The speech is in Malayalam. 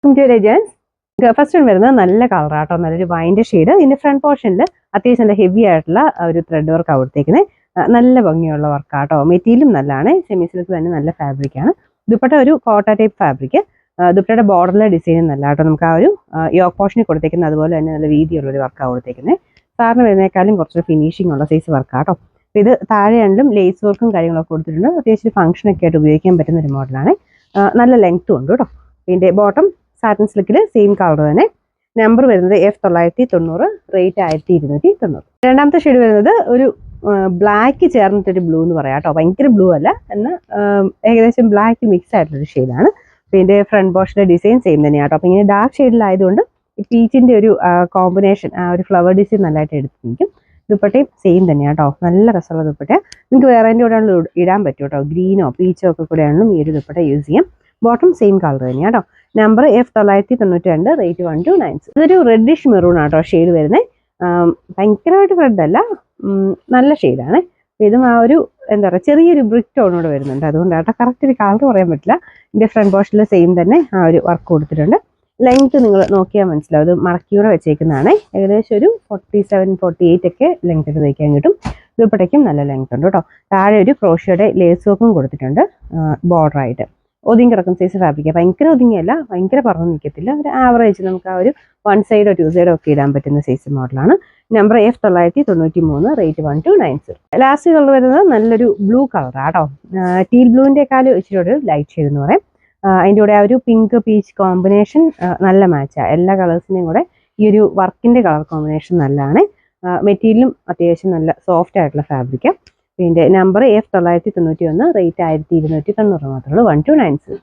Legends. ഫസ്റ്റ് വൺ വരുന്നത് നല്ല കളറാട്ടോ, നല്ലൊരു വൈൻ്റെ ഷെയ്ഡ്. ഇതിന്റെ ഫ്രണ്ട് പോർഷനിൽ അത്യാവശ്യം നല്ല ഹെവി ആയിട്ടുള്ള ഒരു ത്രെഡ് വർക്ക് കൊടുത്തേക്കുന്നത്. നല്ല ഭംഗിയുള്ള വർക്കാട്ടോ. മെറ്റീരിയലും നല്ലതാണ്, സെമി സിൽക്ക് തന്നെ നല്ല ഫാബ്രിക് ആണ്. ദുപ്പട്ട ഒരു കോട്ട ടൈപ്പ് ഫാബ്രിക്. ദുപ്പട്ടയുടെ ബോർഡറിലെ ഡിസൈനും നല്ല കേട്ടോ. നമുക്ക് ആ ഒരു യോക്ക് പോർഷനിൽ കൊടുത്തേക്കുന്നത് അതുപോലെ തന്നെ നല്ല വീതിയുള്ള ഒരു വർക്കാണ് കൊടുത്തേക്കുന്നത്. സാറിന് വരുന്നേക്കാളും കുറച്ച് ഫിനിഷിംഗ് ഉള്ള സൈസ് വർക്കാട്ടോ. ഇത് താഴെയാണെങ്കിലും ലേസ് വർക്കും കാര്യങ്ങളൊക്കെ കൊടുത്തിട്ടുണ്ട്. അത്യാവശ്യം ഫംഗ്ഷനൊക്കെ ആയിട്ട് ഉപയോഗിക്കാൻ പറ്റുന്ന ഒരു മോഡലാണ്. നല്ല ലെങ്ത്തും ഉണ്ട് കേട്ടോ. ഇതിന്റെ ബോട്ടം സാറ്റിൻ സിൽക്കിൽ സെയിം കളർ തന്നെ. നമ്പർ വരുന്നത് F990, റേറ്റ് 1290. രണ്ടാമത്തെ ഷെയ്ഡ് വരുന്നത് ഒരു ബ്ലാക്ക് ചേർന്നിട്ടൊരു ബ്ലൂ എന്ന് പറയാം കേട്ടോ. ഭയങ്കര ബ്ലൂ അല്ല, എന്നാൽ ഏകദേശം ബ്ലാക്ക് മിക്സ് ആയിട്ടുള്ളൊരു ഷെയ്ഡാണ്. ഇതിന്റെ ഫ്രണ്ട് പോർഷന്റെ ഡിസൈൻ സെയിം തന്നെയാണ് കേട്ടോ. അപ്പോൾ ഇങ്ങനെ ഡാർക്ക് ഷെയ്ഡിലായതുകൊണ്ട് ഈ പീച്ചിന്റെ ഒരു കോമ്പിനേഷൻ, ആ ഒരു ഫ്ലവർ ഡിസൈൻ നല്ലതായിട്ട് എടുത്ത് നിൽക്കും. ദുപ്പട്ടയും സെയിം തന്നെയാണ് കേട്ടോ. നല്ല രസമുള്ള ദുപ്പട്ട. നിങ്ങൾക്ക് വേറെ കൂടെ ആണെങ്കിലും ഇടാൻ പറ്റും കേട്ടോ. ഗ്രീനോ പീച്ചോ ഒക്കെ കൂടെ ആണെങ്കിലും ഈ ഒരു ദുപ്പട്ട യൂസ് ചെയ്യാം. ബോട്ടം സെയിം കളർ തന്നെയാണ് കേട്ടോ. Number F992, rate 1290. ഇതൊരു റെഡിഷ് മെറൂൺ ആട്ടോ ഷെയ്ഡ് വരുന്നത്. ഭയങ്കരമായിട്ട് റെഡ് അല്ല, നല്ല ഷെയ്ഡാണ്. ഇതും ആ ഒരു എന്താ പറയുക, ചെറിയൊരു ബ്രിക്ക് ടോണോട് വരുന്നുണ്ട്. അതുകൊണ്ടാട്ടോ കറക്റ്റ് ഒരു കളർ പറയാൻ പറ്റില്ല. ഇതിന്റെ ഫ്രണ്ട് പോർഷനിൽ സെയിം തന്നെ ആ ഒരു വർക്ക് കൊടുത്തിട്ടുണ്ട്. ലെങ്ത് നിങ്ങൾ നോക്കിയാൽ മനസ്സിലാവും, അത് മടക്കിയൂടെ വെച്ചേക്കുന്നതാണ്. ഏകദേശം ഒരു 47-48 ഒക്കെ ലെങ്ത് ഒക്കെ തയ്ക്കാൻ കിട്ടും. ദുപ്പട്ടയ്ക്കും നല്ല ലെങ്ത് ഉണ്ട് കേട്ടോ. താഴെ ഒരു ക്രോഷ്യയുടെ ലേസ് വർക്കും കൊടുത്തിട്ടുണ്ട് ബോർഡറായിട്ട്. ഒതുങ്ങി കിടക്കുന്ന സൈസ് ഫാബ്രിക്. ഭയങ്കര ഒതുങ്ങിയല്ല, ഭയങ്കര പറഞ്ഞു നിൽക്കത്തില്ല. ഒരു ആവറേജ് നമുക്ക് ആ ഒരു 1 സൈഡോ 2 സൈഡോ ഒക്കെ ഇടാൻ പറ്റുന്ന സൈസ് മോഡലാണ്. Number F993, rate 1290. Last colour വരുന്നത് നല്ലൊരു ബ്ലൂ കളറാട്ടോ. ടീൽ ബ്ലൂവിൻ്റെക്കാളും ഇച്ചിരി ഒരു ലൈറ്റ് ഷെയ്ഡ് എന്ന് പറയും. അതിൻ്റെ കൂടെ ആ ഒരു പിങ്ക് പീച്ച് കോമ്പിനേഷൻ നല്ല മാച്ചാണ്. എല്ലാ കളേഴ്സിനെയും കൂടെ ഈ ഒരു വർക്കിന്റെ കളർ കോമ്പിനേഷൻ നല്ലതാണ്. മെറ്റീരിയലും അത്യാവശ്യം നല്ല സോഫ്റ്റ് ആയിട്ടുള്ള ഫാബ്രിക്. ഇതിന്റെ നമ്പർ F991, റേറ്റ് 1290 മാത്രമേ ഉള്ളൂ. 1290.